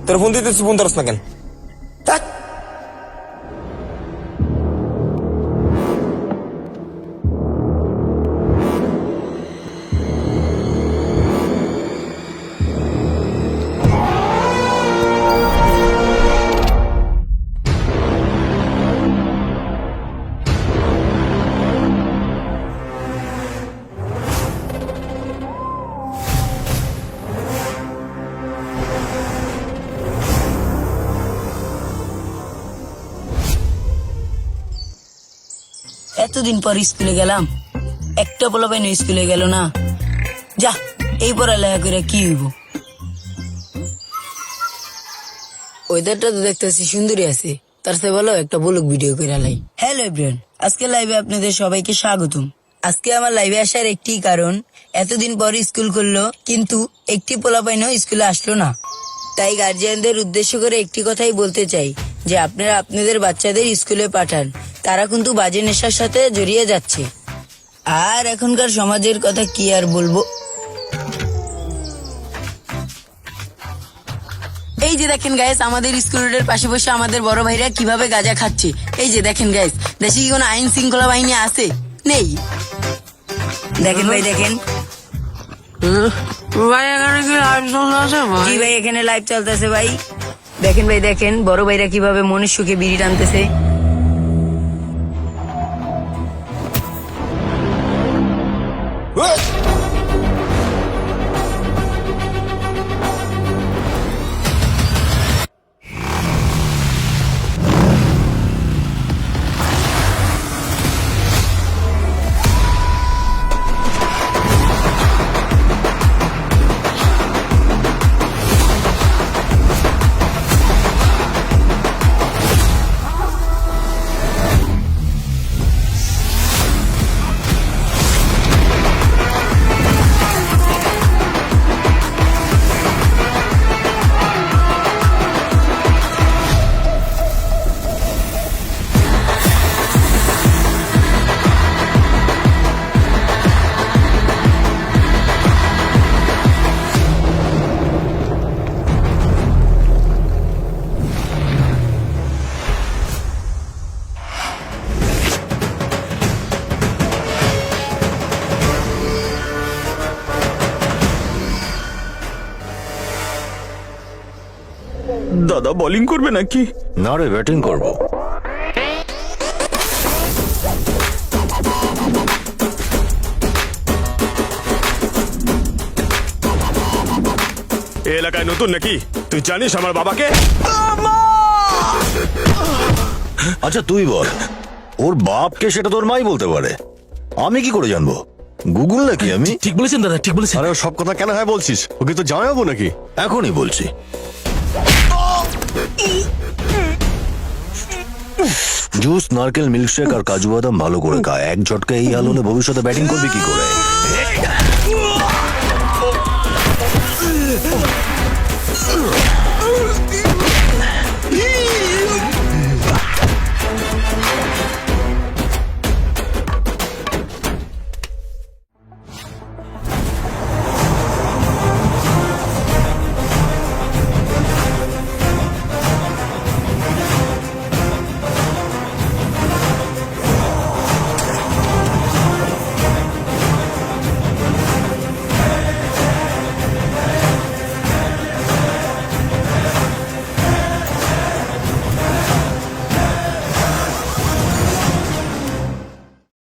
তোর ফোন দিতেছি, ফোন ধরস না কেন? ধ্যাৎ। এতদিন পর স্কুলে গেলাম, একটা পোলাপাইন স্কুলে গেল না। যা, এই পড়ালেখা করে কি হইব? ওয়েদারটা তো দেখতেছি সুন্দরই আছে, তার চেয়ে ভালো একটা ব্লগ ভিডিও করে লাই। হ্যালো এভরিওয়ান, আজকে লাইভে আপনাদের সবাইকে স্বাগতম। আজকে আমার লাইভে আসার একটি কারণ, এতদিন পর স্কুল খুললো কিন্তু একটি পোলাপাইনও স্কুলে আসলো না। তাই গার্জিয়ানদের উদ্দেশ্য করে একটি কথাই বলতে চাই যে আপনারা আপনাদের বাচ্চাদের স্কুলে পাঠান, তারা কিন্তু বাজে নেশার সাথে জড়িয়ে যাচ্ছে। আর এখনকার সমাজের কথা কি আর বলবো। এই যে দেখেন গাইস, আমাদের স্কুল রোডের পাশে বসে আমাদের বড় ভাইরা কিভাবে গাঁজা খাচ্ছে। এই যে দেখেন গাইস, দেশে কি কোনো আইন শৃঙ্খলা বাহিনী আছে? নেই। দেখেন ভাই, দেখেন ভাই এখানে কি লাইভ চলতেছে ভাই? জি ভাই, এখানে লাইভ চলতেছে ভাই। দেখেন ভাই, দেখেন বড় ভাইরা কিভাবে মনের সুখে বিড়ি টানতেছে। দাদা বোলিং করবে নাকি? না রে, ব্যাটিং করবো। এই এলাকায় নতুন নাকি? তুই জানিস আমার বাবাকে? আচ্ছা তুই বল, ওর বাপকে সেটা তোর মাই বলতে পারে, আমি কি করে জানবো? গুগল নাকি আমি? ঠিক বলেছেন দাদা, ঠিক বলেছেন। আরে ও সব কথা কেন হয় বলছিস? ওকে তো জানাবো নাকি? এখনই বলছি। জুস, নারকেল, মিল্কশেক আর কাজু বাদাম ভালো করে খা। এক ঝটকা এই হাল হলে ভবিষ্যতে ব্যাটিং করবি কি করে?